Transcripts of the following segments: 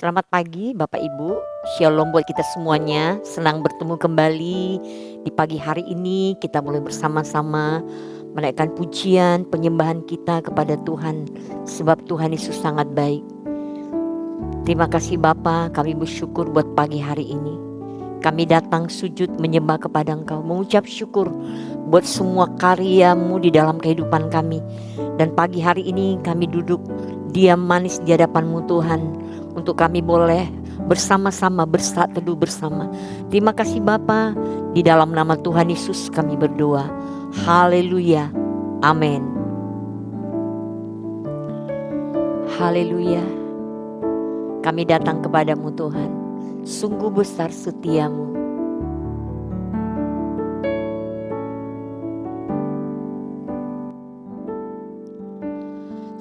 Selamat pagi Bapak Ibu, Shalom buat kita semuanya. Senang bertemu kembali di pagi hari ini. Kita mulai bersama-sama menaikkan pujian, penyembahan kita kepada Tuhan, sebab Tuhan Yesus sangat baik. Terima kasih Bapa, kami bersyukur buat pagi hari ini. Kami datang sujud menyembah kepada Engkau, mengucap syukur buat semua karya-Mu di dalam kehidupan kami. Dan pagi hari ini kami duduk diam manis di hadapan-Mu Tuhan, untuk kami boleh bersama-sama bersaat teduh bersama. Terima kasih Bapa, di dalam nama Tuhan Yesus kami berdoa. Haleluya, amin. Haleluya. Kami datang kepadamu Tuhan, sungguh besar setiamu.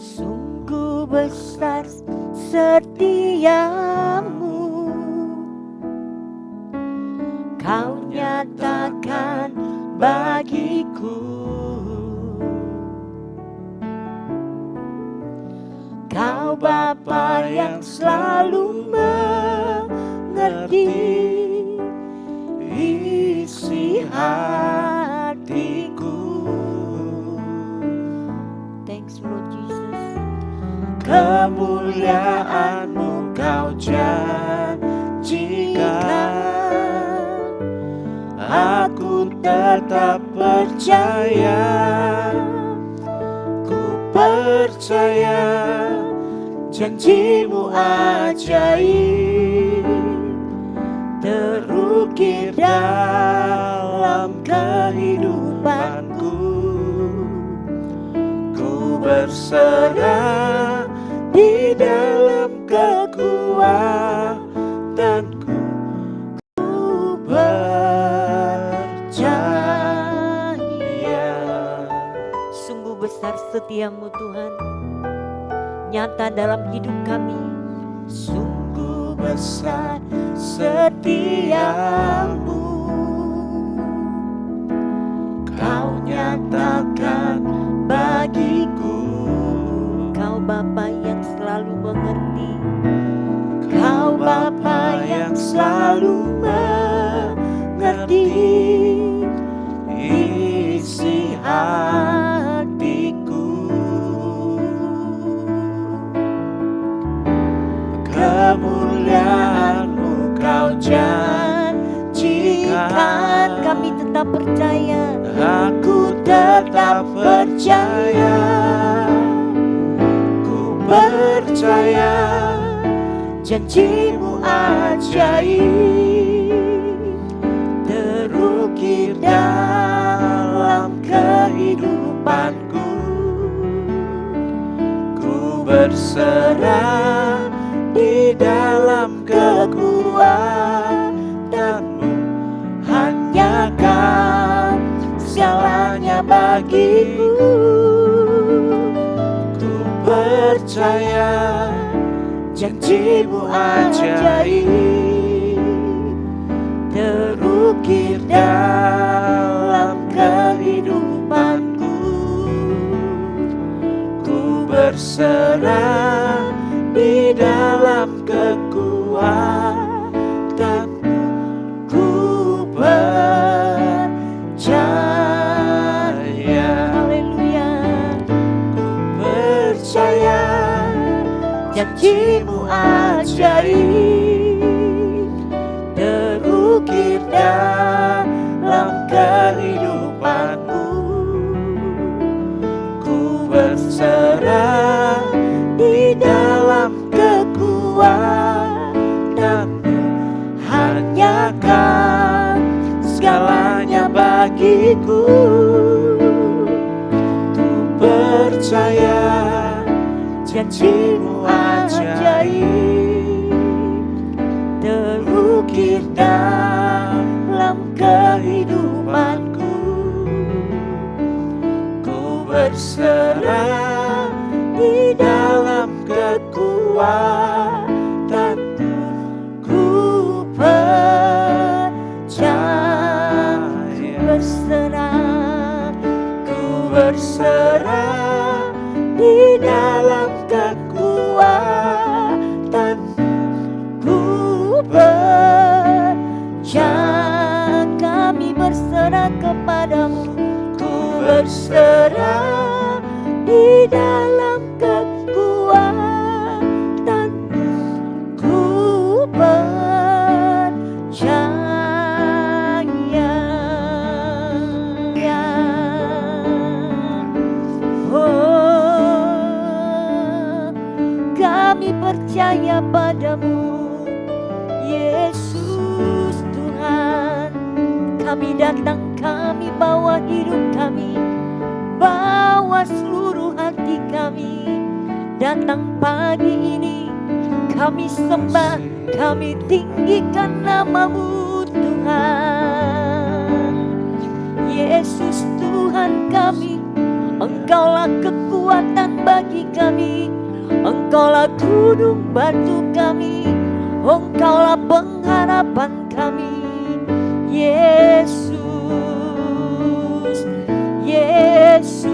Sungguh besar setiamu, Kau nyatakan bagiku. Kau Bapa yang selalu mengerti isi hatiku. Thanks Lord Jesus. Kemuliaan-Mu Kau janjikan, aku tetap percaya. Ku percaya janji-Mu ajaib, terukir dalam kehidupanku. Ku berserah di dalam kekuatanku. Ku percaya. Sungguh besar setiamu Tuhan, nyata dalam hidup kami. Sungguh besar setiamu, Kau nyatakan bagiku. Kau Bapa yang selalu mengerti, Kau Bapa yang selalu mengerti isi hatiku. Kemuliaan-Mu Kau janjikan, kami tetap percaya. Aku tetap percaya. Ku percaya janji-Mu ajaib, terukir dalam kehidupanku. Ku berserah di dalam kekuatanmu, hanya Kau segalanya bagiku. Ku percaya janji-Mu ajaib, terukir dalam kehidupanku. Ku berserah di dalam kekuatanmu. Ku percaya. Haleluya. Ku percaya janji-Mu ajaib, terukir dalam kehidupanku. Ku berserah di dalam kekuatanmu, hanya Kau segalanya bagiku. Ku percaya janji-Mu ajaib, terukir dalam kehidupanku. Ku berserah di dalam kekuatanmu. Ku percaya. Ku berserah di dalam kekuatanmu. kepadamu. Yesus Tuhan, kami datang, kami bawa hidup kami, bawa seluruh hati kami. Datang pagi ini, kami sembah, kami tinggikan nama-Mu Tuhan. Yesus Tuhan kami, Engkaulah kekuatan bagi kami, Engkaulah gunung batu kami, Engkaulah pengharapan kami. Yesus, Yesus,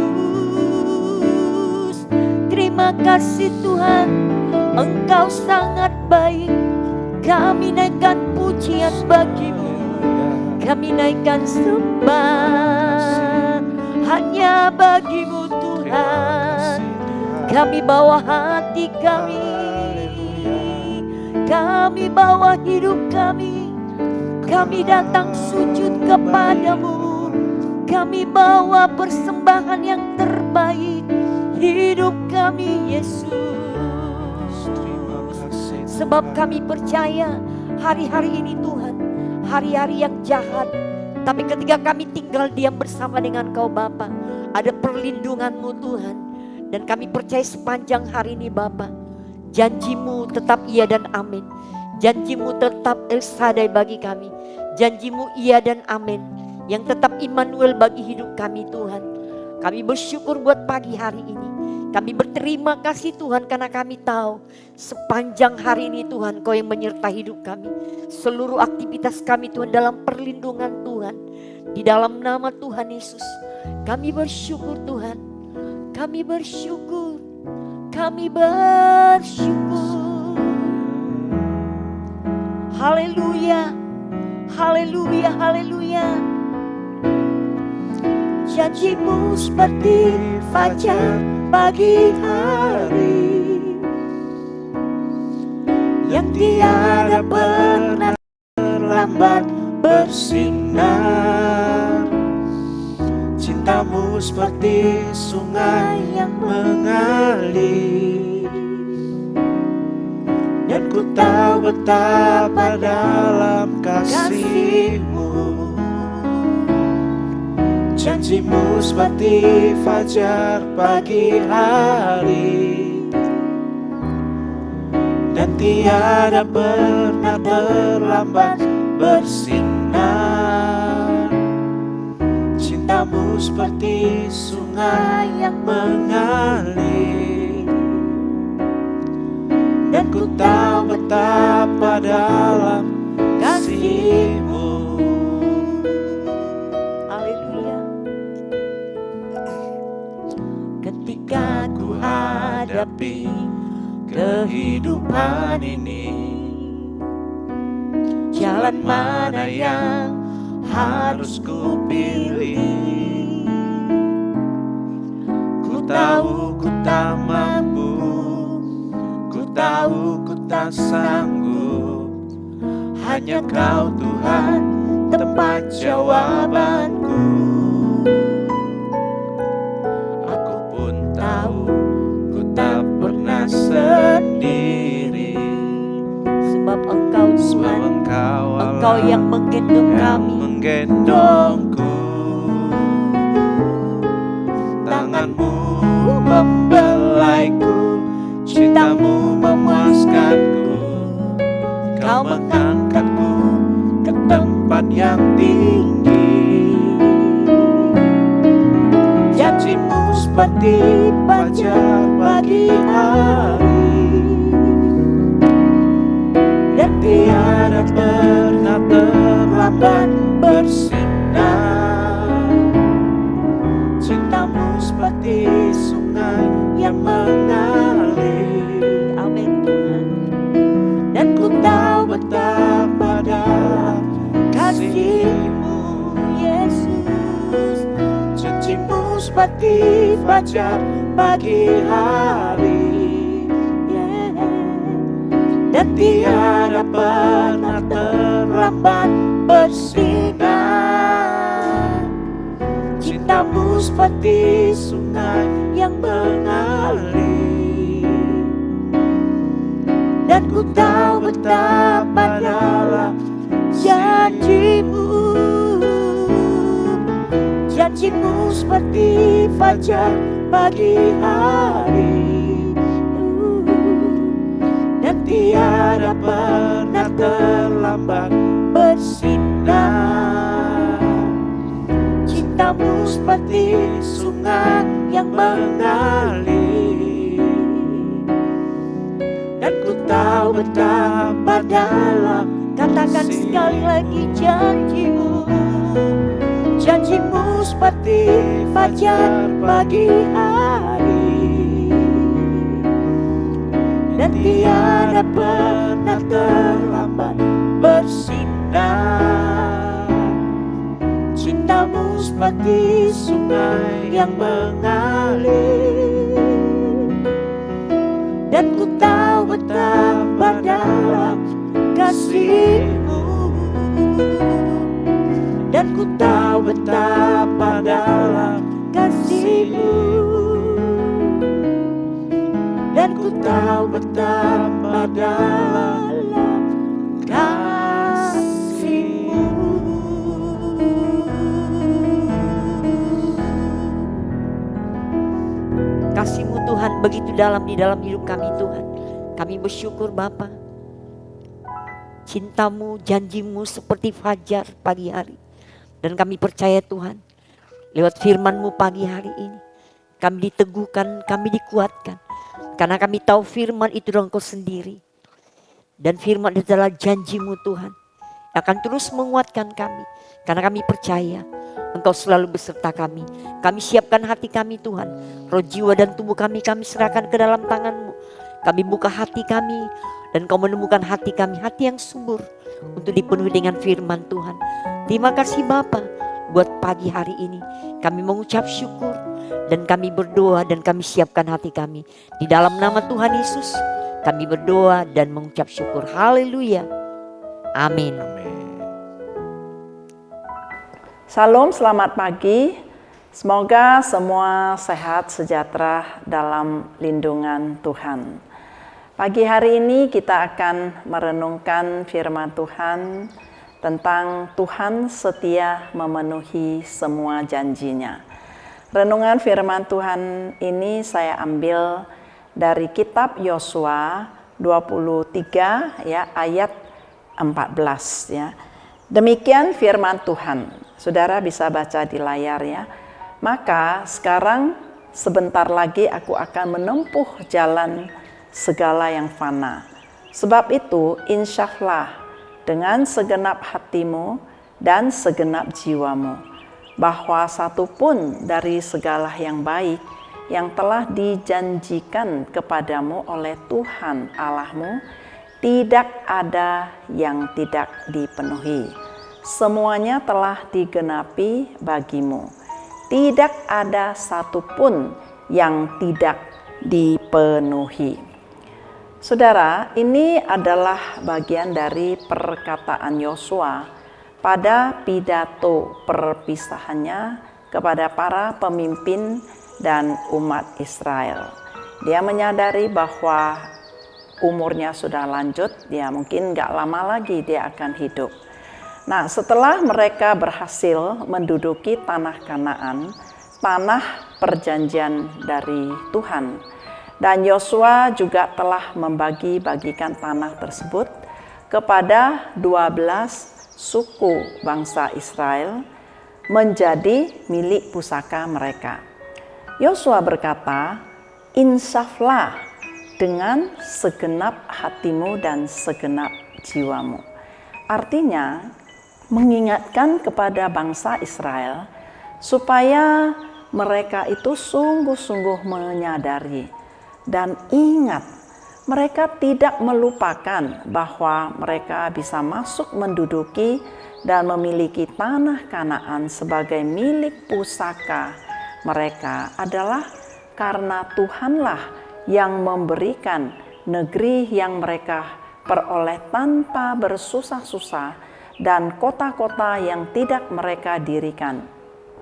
terima kasih Tuhan, Engkau sangat baik. Kami naikkan pujian bagi-Mu, kami naikkan sembah hanya bagi-Mu Tuhan. Kami bawa hati kami, kami bawa hidup kami, kami datang sujud kepadamu. Kami bawa persembahan yang terbaik, hidup kami Yesus. Sebab kami percaya hari-hari ini Tuhan, hari-hari yang jahat, tapi ketika kami tinggal diam bersama dengan Kau Bapa, ada perlindungan-Mu Tuhan. Dan kami percaya sepanjang hari ini Bapa, janji-Mu tetap iya dan amin. Janji-Mu tetap El Shaddai bagi kami. Janji-Mu iya dan amin, yang tetap Immanuel bagi hidup kami Tuhan. Kami bersyukur buat pagi hari ini. Kami berterima kasih Tuhan karena kami tahu sepanjang hari ini Tuhan Kau yang menyertai hidup kami. Seluruh aktivitas kami Tuhan dalam perlindungan Tuhan. Di dalam nama Tuhan Yesus kami bersyukur Tuhan. Kami bersyukur. Kami bersyukur. Haleluya. Haleluya. Haleluya. Janji-Mu seperti fajar pagi hari, yang tiada pernah terlambat bersinar. Cinta-Mu seperti sungai yang mengalir, dan ku tahu betapa dalam kasih-Mu. Janji-Mu seperti fajar pagi hari, dan tiada pernah terlambat bersinar. Cinta-Mu seperti sungai yang mengalir, dan ku tahu betapa dalam kasih-Mu. Ketika ku hadapi kehidupan ini, jalan mana yang harus ku pilih? Ku tahu ku tak mampu, ku tahu ku tak sanggup. Hanya Kau Tuhan tempat jawabanku. Sendiri, sebab Engkau Tuhan, Engkau yang menggendong kami, menggendongku. Tangan-Mu membelaiku, cinta-Mu memuaskanku. Kau mengangkatku ke tempat yang tinggi. Janji-Mu seperti fajar pagi hari, dan tiada pernah terlambat bersinar. Cinta-Mu seperti sungai yang mengalir. Amin Tuhan. Dan ku tahu betapa dalam kasih-Mu Yesus. Janji-Mu seperti fajar pagi hari, dan tiada pernah terlambat bersinar. Cinta-Mu seperti sungai yang mengalir, Dan ku tahu betapa dalam janjimu. Janjimu seperti fajar pagi hari, dan tiada pernah terlambat bersinar. Cintamu seperti sungai yang mengalir, dan ku tahu betapa dalam. Katakan sekali lagi, janjimu. Janjimu seperti fajar pagi hari, dan tiada pernah terlambat bersinar. Cintamu seperti sungai yang mengalir, dan ku tahu betapa dalam kasih-Mu. Dan ku tahu betapa dalam kasih-Mu. Dan ku tahu betapa dalam kasih-Mu. Kasih-Mu Tuhan begitu dalam di dalam hidup kami Tuhan. Kami bersyukur Bapa. Cinta-Mu, janji-Mu seperti fajar pagi hari. Dan kami percaya Tuhan, lewat firman-Mu pagi hari ini, kami diteguhkan, kami dikuatkan. Karena kami tahu firman itu adalah Engkau sendiri. Dan firman itu adalah janji-Mu Tuhan, akan terus menguatkan kami. Karena kami percaya Engkau selalu beserta kami. Kami siapkan hati kami Tuhan, roh jiwa dan tubuh kami serahkan ke dalam tangan-Mu. Kami buka hati kami, dan Kau menemukan hati kami, hati yang subur, untuk dipenuhi dengan firman Tuhan. Terima kasih Bapa buat pagi hari ini. Kami mengucap syukur dan kami berdoa dan kami siapkan hati kami. Di dalam nama Tuhan Yesus kami berdoa dan mengucap syukur. Haleluya. Amin. Salam, selamat pagi. Semoga semua sehat sejahtera dalam lindungan Tuhan. Pagi hari ini kita akan merenungkan firman Tuhan tentang Tuhan setia memenuhi semua janjinya. Renungan firman Tuhan ini saya ambil dari kitab Yosua 23 ya, ayat 14 ya. Demikian firman Tuhan. Saudara bisa baca di layar ya. Maka sekarang sebentar lagi aku akan menempuh jalan segala yang fana. Sebab itu insyaflah dengan segenap hatimu dan segenap jiwamu, bahwa satu pun dari segala yang baik yang telah dijanjikan kepadamu oleh Tuhan Allahmu, tidak ada yang tidak dipenuhi. Semuanya telah digenapi bagimu. Tidak ada satu pun yang tidak dipenuhi. Saudara, ini adalah bagian dari perkataan Yosua pada pidato perpisahannya kepada para pemimpin dan umat Israel. Dia menyadari bahwa umurnya sudah lanjut, dia mungkin gak lama lagi dia akan hidup. Nah, setelah mereka berhasil menduduki tanah Kanaan, tanah perjanjian dari Tuhan, dan Yosua juga telah membagi-bagikan tanah tersebut kepada 12 suku bangsa Israel menjadi milik pusaka mereka. Yosua berkata, insaflah dengan segenap hatimu dan segenap jiwamu. Artinya, mengingatkan kepada bangsa Israel supaya mereka itu sungguh-sungguh menyadari dan ingat, mereka tidak melupakan bahwa mereka bisa masuk menduduki dan memiliki tanah Kanaan sebagai milik pusaka mereka adalah karena Tuhanlah yang memberikan negeri yang mereka peroleh tanpa bersusah-susah dan kota-kota yang tidak mereka dirikan.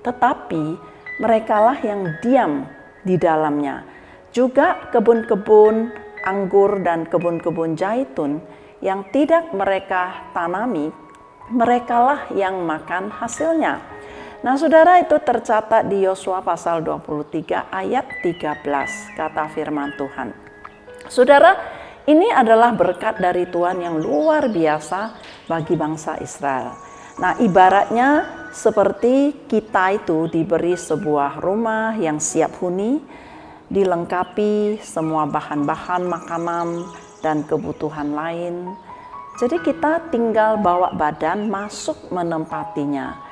Tetapi merekalah yang diam di dalamnya. Juga kebun-kebun, anggur dan kebun-kebun zaitun yang tidak mereka tanami, merekalah yang makan hasilnya. Nah, saudara, itu tercatat di Yosua pasal 23 ayat 13, kata firman Tuhan. Saudara, ini adalah berkat dari Tuhan yang luar biasa bagi bangsa Israel. Nah, ibaratnya seperti kita itu diberi sebuah rumah yang siap huni, dilengkapi semua bahan-bahan makanan dan kebutuhan lain. Jadi kita tinggal bawa badan masuk menempatinya.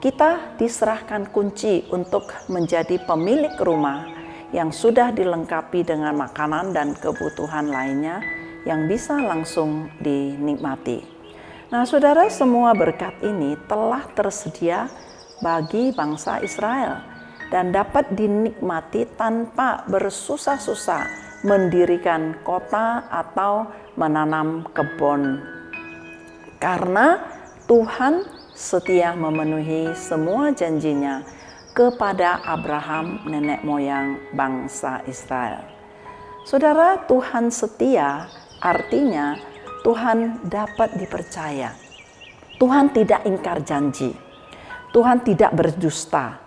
Kita diserahkan kunci untuk menjadi pemilik rumah yang sudah dilengkapi dengan makanan dan kebutuhan lainnya yang bisa langsung dinikmati. Nah, saudara, semua berkat ini telah tersedia bagi bangsa Israel dan dapat dinikmati tanpa bersusah-susah mendirikan kota atau menanam kebun. Karena Tuhan setia memenuhi semua janjinya kepada Abraham, nenek moyang bangsa Israel. Saudara, Tuhan setia artinya Tuhan dapat dipercaya. Tuhan tidak ingkar janji. Tuhan tidak berdusta.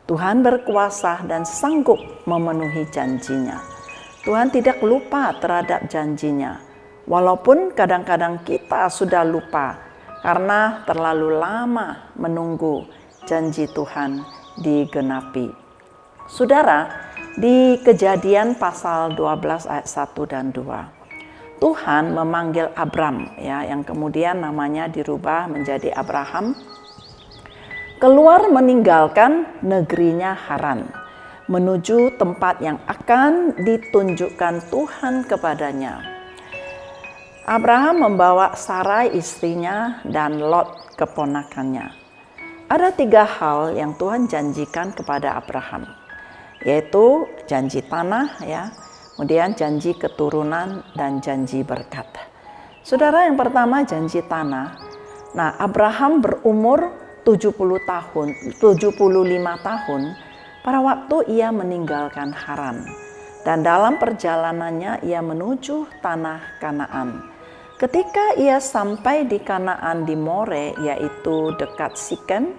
Tuhan berkuasa dan sanggup memenuhi janjinya. Tuhan tidak lupa terhadap janjinya. Walaupun kadang-kadang kita sudah lupa karena terlalu lama menunggu janji Tuhan digenapi. Saudara, di Kejadian pasal 12 ayat 1 dan 2, Tuhan memanggil Abram, yang kemudian namanya dirubah menjadi Abraham, keluar meninggalkan negerinya Haran, menuju tempat yang akan ditunjukkan Tuhan kepadanya. Abraham membawa Sarai istrinya dan Lot keponakannya. Ada 3 hal yang Tuhan janjikan kepada Abraham, yaitu janji tanah, kemudian janji keturunan dan janji berkat. Saudara, yang pertama janji tanah. Nah, Abraham berumur 75 tahun pada waktu ia meninggalkan Haran, dan dalam perjalanannya ia menuju tanah Kanaan. Ketika ia sampai di Kanaan di More, yaitu dekat Sikem,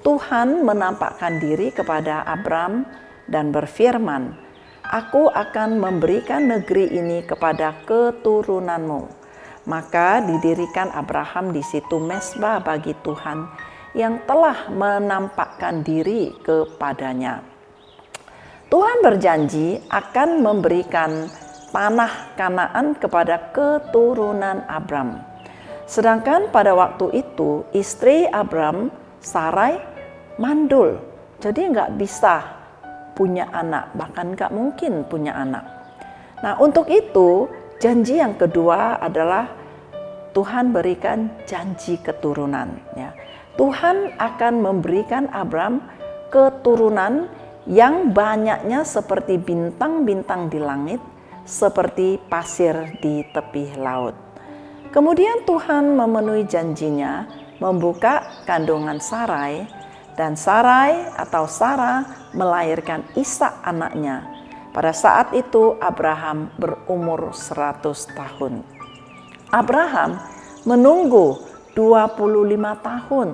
Tuhan menampakkan diri kepada Abram dan berfirman, "Aku akan memberikan negeri ini kepada keturunanmu." Maka didirikan Abraham di situ mezbah bagi Tuhan yang telah menampakkan diri kepadanya. Tuhan berjanji akan memberikan tanah Kanaan kepada keturunan Abram. Sedangkan pada waktu itu istri Abram, Sarai, mandul. Jadi nggak bisa punya anak, bahkan nggak mungkin punya anak. Nah, untuk itu janji yang kedua adalah Tuhan berikan janji keturunan. Tuhan akan memberikan Abram keturunan yang banyaknya seperti bintang-bintang di langit, seperti pasir di tepi laut. Kemudian Tuhan memenuhi janjinya, membuka kandungan Sarai, dan Sarai atau Sarah melahirkan Ishak anaknya. Pada saat itu Abraham berumur 100 tahun. Abraham menunggu 25 tahun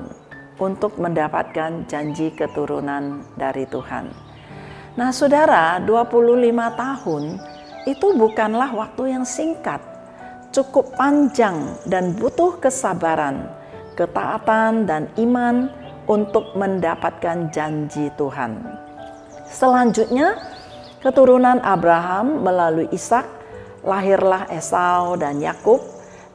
untuk mendapatkan janji keturunan dari Tuhan. Nah, saudara, 25 tahun itu bukanlah waktu yang singkat, cukup panjang dan butuh kesabaran, ketaatan dan iman untuk mendapatkan janji Tuhan. Selanjutnya, keturunan Abraham melalui Ishak, lahirlah Esau dan Yakub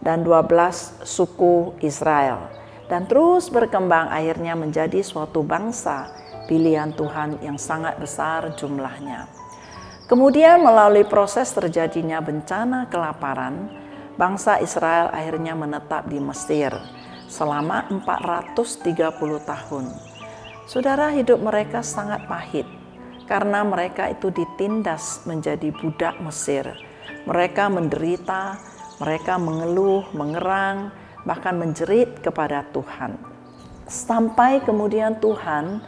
dan 12 suku Israel, dan terus berkembang akhirnya menjadi suatu bangsa pilihan Tuhan yang sangat besar jumlahnya. Kemudian melalui proses terjadinya bencana kelaparan, bangsa Israel akhirnya menetap di Mesir selama 430 tahun. Saudara, hidup mereka sangat pahit karena mereka itu ditindas menjadi budak Mesir. Mereka menderita, mereka mengeluh, mengerang, bahkan menjerit kepada Tuhan. Sampai kemudian Tuhan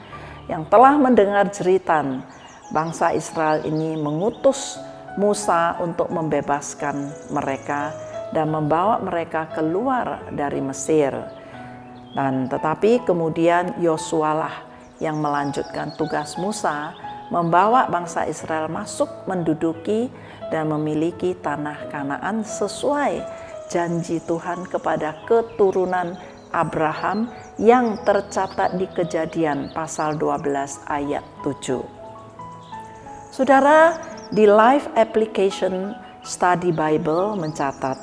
yang telah mendengar jeritan bangsa Israel ini mengutus Musa untuk membebaskan mereka dan membawa mereka keluar dari Mesir. Dan tetapi kemudian Yosua lah yang melanjutkan tugas Musa, membawa bangsa Israel masuk menduduki dan memiliki tanah Kanaan sesuai janji Tuhan kepada keturunan Abraham yang tercatat di Kejadian pasal 12 ayat 7. Saudara, di Life Application Study Bible mencatat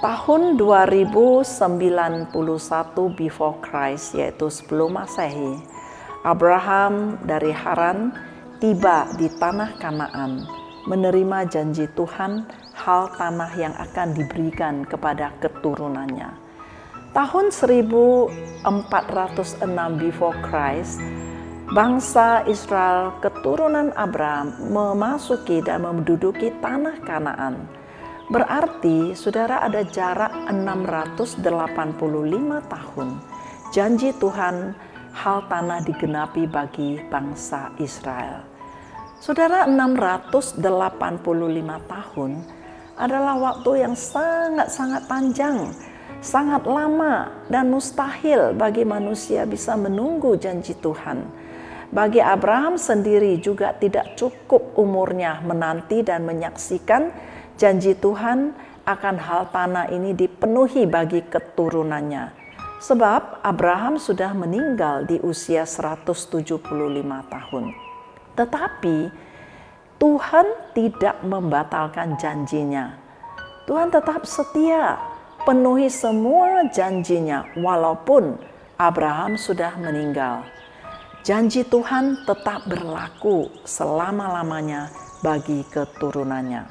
tahun 2091 before Christ, yaitu sebelum Masehi, Abraham dari Haran tiba di tanah Kanaan, menerima janji Tuhan hal tanah yang akan diberikan kepada keturunannya. Tahun 1406 before Christ, bangsa Israel keturunan Abraham memasuki dan menduduki tanah Kanaan. Berarti saudara ada jarak 685 tahun. Janji Tuhan hal tanah digenapi bagi bangsa Israel. Saudara, 685 tahun adalah waktu yang sangat-sangat panjang, sangat lama dan mustahil bagi manusia bisa menunggu janji Tuhan. Bagi Abraham sendiri juga tidak cukup umurnya menanti dan menyaksikan janji Tuhan akan hal tanah ini dipenuhi bagi keturunannya. Sebab Abraham sudah meninggal di usia 175 tahun. Tetapi Tuhan tidak membatalkan janjinya. Tuhan tetap setia, penuhi semua janjinya walaupun Abraham sudah meninggal. Janji Tuhan tetap berlaku selama-lamanya bagi keturunannya.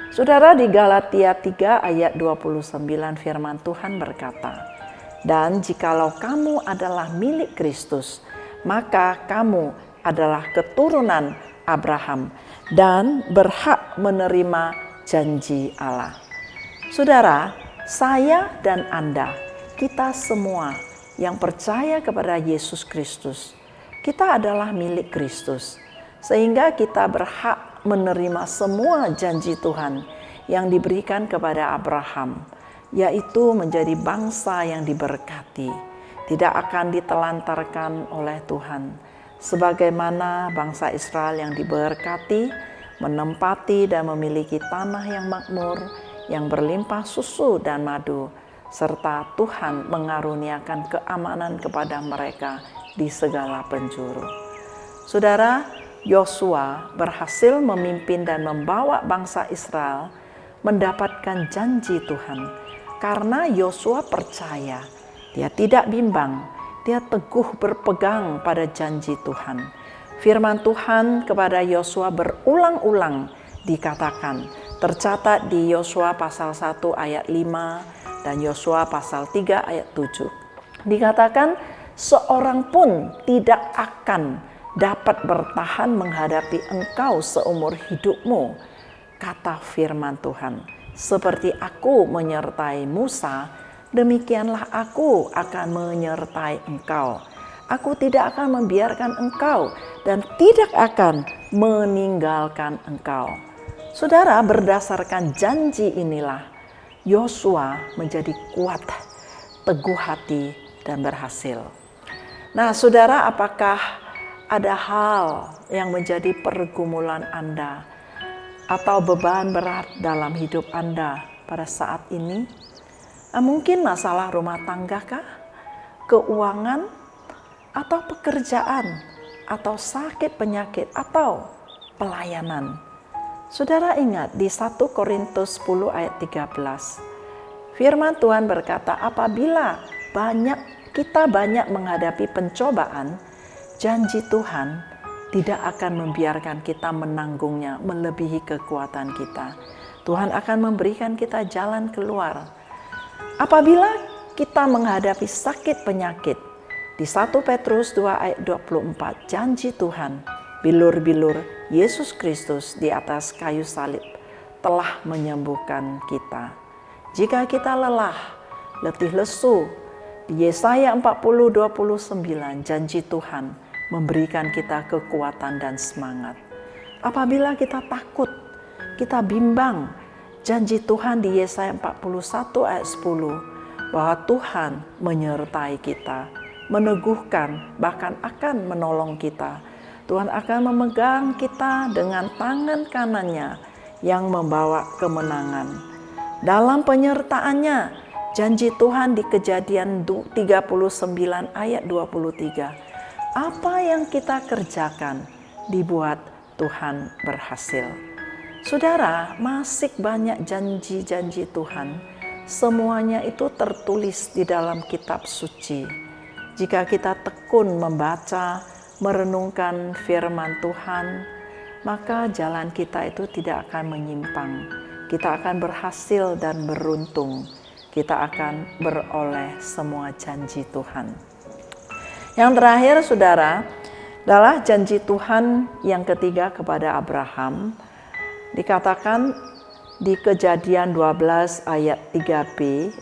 Saudara, di Galatia 3 ayat 29 firman Tuhan berkata, "Dan jikalau kamu adalah milik Kristus, maka kamu adalah keturunan Abraham dan berhak menerima janji Allah." Saudara, saya dan Anda, kita semua yang percaya kepada Yesus Kristus, kita adalah milik Kristus. Sehingga kita berhak menerima semua janji Tuhan yang diberikan kepada Abraham, yaitu menjadi bangsa yang diberkati, tidak akan ditelantarkan oleh Tuhan. Sebagaimana bangsa Israel yang diberkati, menempati dan memiliki tanah yang makmur, yang berlimpah susu dan madu, serta Tuhan mengaruniakan keamanan kepada mereka di segala penjuru. Saudara, Yosua berhasil memimpin dan membawa bangsa Israel mendapatkan janji Tuhan. Karena Yosua percaya, dia tidak bimbang, dia teguh berpegang pada janji Tuhan. Firman Tuhan kepada Yosua berulang-ulang dikatakan, tercatat di Yosua pasal 1 ayat 5 dan Yosua pasal 3 ayat 7. Dikatakan, seorang pun tidak akan dapat bertahan menghadapi engkau seumur hidupmu, kata firman Tuhan. Seperti aku menyertai Musa, demikianlah aku akan menyertai engkau. Aku tidak akan membiarkan engkau dan tidak akan meninggalkan engkau. Saudara, berdasarkan janji inilah Yosua menjadi kuat, teguh hati dan berhasil. Nah, saudara, apakah ada hal yang menjadi pergumulan Anda atau beban berat dalam hidup Anda pada saat ini? Mungkin masalah rumah tangga kah? Keuangan? Atau pekerjaan? Atau sakit penyakit? Atau pelayanan? Saudara ingat di 1 Korintus 10 ayat 13. Firman Tuhan berkata, apabila kita banyak menghadapi pencobaan, janji Tuhan tidak akan membiarkan kita menanggungnya melebihi kekuatan kita. Tuhan akan memberikan kita jalan keluar. Apabila kita menghadapi sakit penyakit, di 1 Petrus 2 ayat 24, janji Tuhan, bilur-bilur Yesus Kristus di atas kayu salib telah menyembuhkan kita. Jika kita lelah, letih lesu, di Yesaya 40:29, janji Tuhan memberikan kita kekuatan dan semangat. Apabila kita takut, kita bimbang, janji Tuhan di Yesaya 41 ayat 10 bahwa Tuhan menyertai kita, meneguhkan, bahkan akan menolong kita. Tuhan akan memegang kita dengan tangan kanannya yang membawa kemenangan. Dalam penyertaannya, janji Tuhan di Kejadian 39 ayat 23, apa yang kita kerjakan dibuat Tuhan berhasil. Saudara, masih banyak janji-janji Tuhan. Semuanya itu tertulis di dalam kitab suci. Jika kita tekun membaca, merenungkan firman Tuhan, maka jalan kita itu tidak akan menyimpang. Kita akan berhasil dan beruntung. Kita akan beroleh semua janji Tuhan. Yang terakhir, saudara, adalah janji Tuhan yang ketiga kepada Abraham. Dikatakan di Kejadian 12 ayat 3b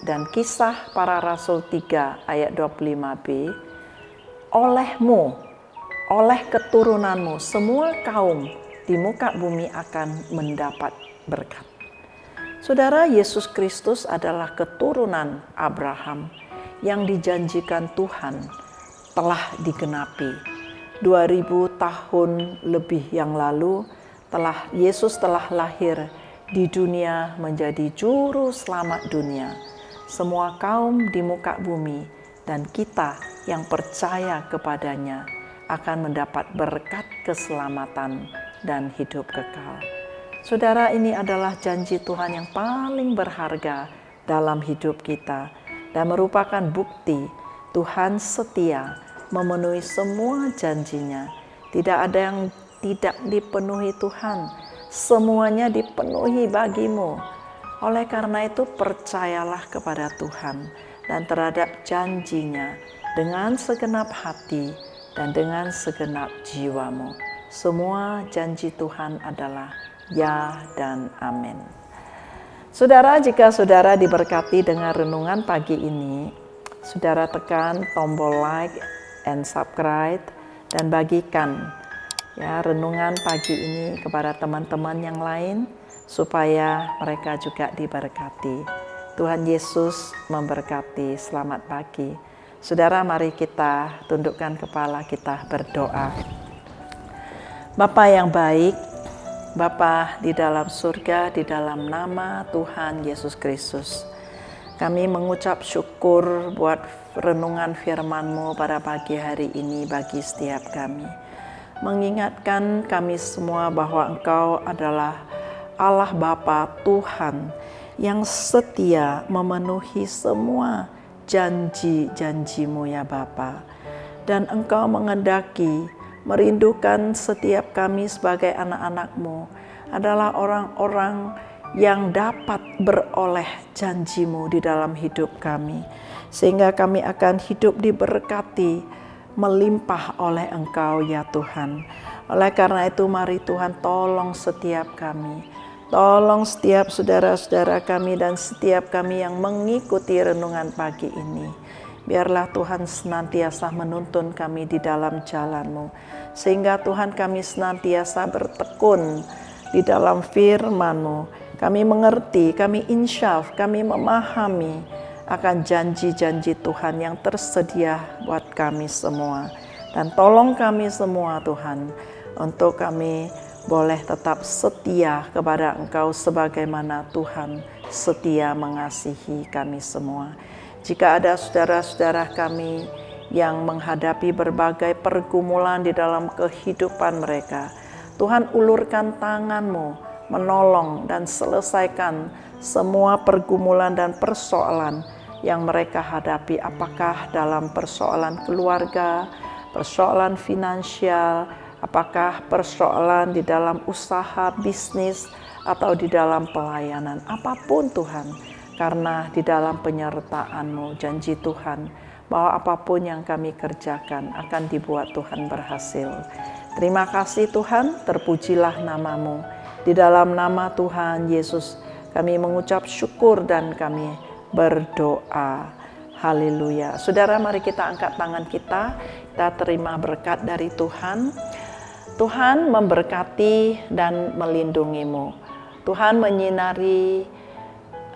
dan Kisah Para Rasul 3 ayat 25b, olehmu, oleh keturunanmu, semua kaum di muka bumi akan mendapat berkat. Saudara, Yesus Kristus adalah keturunan Abraham yang dijanjikan Tuhan telah digenapi. 2000 tahun lebih yang lalu Yesus telah lahir di dunia menjadi juru selamat dunia. Semua kaum di muka bumi dan kita yang percaya kepadanya akan mendapat berkat keselamatan dan hidup kekal. Saudara, ini adalah janji Tuhan yang paling berharga dalam hidup kita dan merupakan bukti Tuhan setia memenuhi semua janjinya. Tidak ada yang tidak dipenuhi Tuhan. Semuanya dipenuhi bagimu. Oleh karena itu percayalah kepada Tuhan dan terhadap janjinya dengan segenap hati dan dengan segenap jiwamu. Semua janji Tuhan adalah ya dan amin. Saudara, jika saudara diberkati dengan renungan pagi ini, saudara tekan tombol like and subscribe dan bagikan ya renungan pagi ini kepada teman-teman yang lain supaya mereka juga diberkati. Tuhan Yesus memberkati. Selamat pagi. Saudara, mari kita tundukkan kepala, kita berdoa. Bapa yang baik, Bapa di dalam surga, di dalam nama Tuhan Yesus Kristus, kami mengucap syukur buat renungan firman-Mu pada pagi hari ini bagi setiap kami. Mengingatkan kami semua bahwa Engkau adalah Allah Bapa Tuhan yang setia memenuhi semua janji-janji-Mu ya Bapa. Dan Engkau mengendaki, merindukan setiap kami sebagai anak-anak-Mu adalah orang-orang yang dapat beroleh janji-Mu di dalam hidup kami. Sehingga kami akan hidup diberkati, melimpah oleh Engkau ya Tuhan. Oleh karena itu mari Tuhan tolong setiap kami. Tolong setiap saudara-saudara kami dan setiap kami yang mengikuti renungan pagi ini. Biarlah Tuhan senantiasa menuntun kami di dalam jalan-Mu. Sehingga Tuhan kami senantiasa bertekun di dalam firman-Mu. Kami mengerti, kami insyaf, kami memahami akan janji-janji Tuhan yang tersedia buat kami semua. Dan tolong kami semua Tuhan, untuk kami boleh tetap setia kepada Engkau sebagaimana Tuhan setia mengasihi kami semua. Jika ada saudara-saudara kami yang menghadapi berbagai pergumulan di dalam kehidupan mereka, Tuhan ulurkan tangan-Mu, menolong dan selesaikan semua pergumulan dan persoalan yang mereka hadapi, apakah dalam persoalan keluarga, persoalan finansial, apakah persoalan di dalam usaha, bisnis, atau di dalam pelayanan. Apapun Tuhan, karena di dalam penyertaan-Mu, janji Tuhan, bahwa apapun yang kami kerjakan akan dibuat Tuhan berhasil. Terima kasih Tuhan, terpujilah nama-Mu. Di dalam nama Tuhan Yesus kami mengucap syukur dan kami berdoa. Haleluya. Saudara, mari kita angkat tangan kita terima berkat dari Tuhan. Tuhan memberkati dan melindungimu. Tuhan menyinari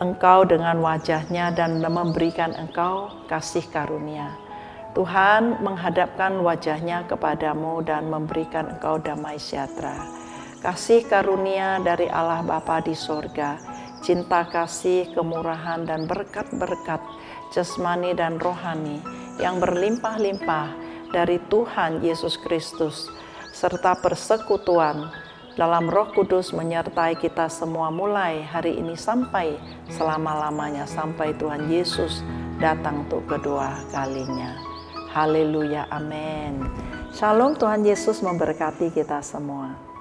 engkau dengan wajah-Nya dan memberikan engkau kasih karunia. Tuhan menghadapkan wajah-Nya kepadamu dan memberikan engkau damai sejahtera. Kasih karunia dari Allah Bapa di sorga, cinta kasih, kemurahan, dan berkat-berkat jasmani dan rohani yang berlimpah-limpah dari Tuhan Yesus Kristus, serta persekutuan dalam Roh Kudus menyertai kita semua mulai hari ini sampai selama-lamanya, sampai Tuhan Yesus datang untuk kedua kalinya. Haleluya, amin. Shalom, Tuhan Yesus memberkati kita semua.